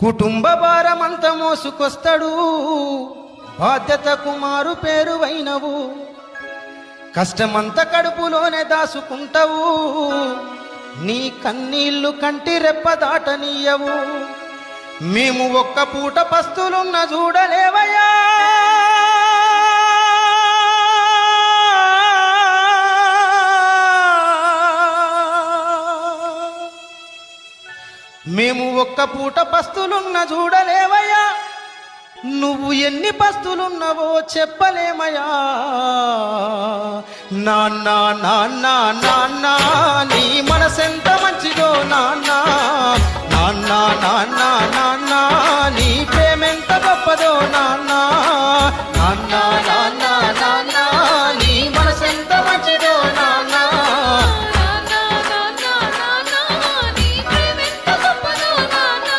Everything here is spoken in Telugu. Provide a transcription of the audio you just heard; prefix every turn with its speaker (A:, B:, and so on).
A: కుటుంబ భారమంత మోసుకొస్తాడు, బాధ్యతకు మారు పేరువైనవు, కష్టమంత కడుపులోనే దాసుకుంటావు, నీ కన్నీళ్లు కంటి రెప్ప దాటనీయవు. మేము ఒక్క పూట పస్తులున్న చూడలేవయ్యా, మేము ఒక్క పూట పస్తులున్న చూడలేవయ్యా, నువ్వు ఎన్ని పస్తులున్నావో చెప్పలేమయ్యా. నాన్న నాన్న నాన్న నీ మనసెంత మంచిదో నాన్న, నాన్న నాన్న